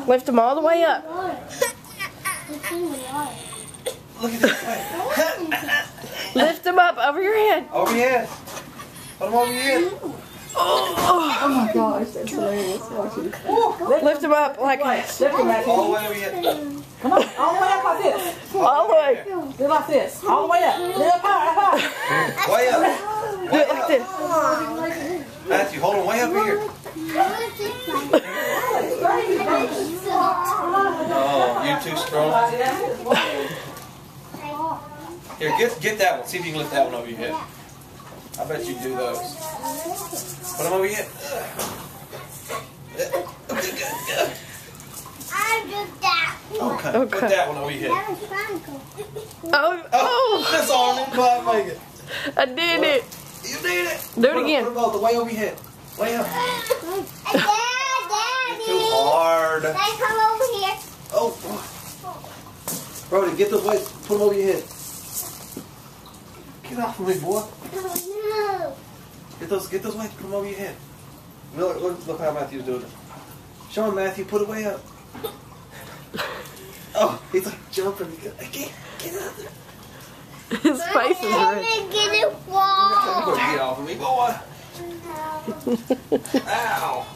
Lift them all the way up. Look at this way. Lift them up over your head. Over your head. Put them over your head. Oh my gosh, that's hilarious. Watching. Lift them up like this. Lift them back. All the way over your head. Come on, all the way up like this. All the way. Do it like this. All the way up. Do it up high, Way up. Do it like this. Matthew, hold them way up here. Oh, you too strong. Here, get that one. See if you can lift that one over your head. I bet you can do those. Put them over your head. Okay. Put that one over your head. Oh. This arm didn't quite make it. I did it. You did it. Do it again. Put them both way over your head. Way up. Too hard. Come over here. Oh. Brody, get those weights. Put them over your head. Get off of me, boy. Oh no. Get those weights. Put them over your head. Look how Matthew's doing it. Show him, Matthew. Put it way up. Oh, he's like jumping. I can't get out there. His face is red. Get it wall. Get off of me, boy. Ow.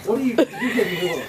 What are you doing?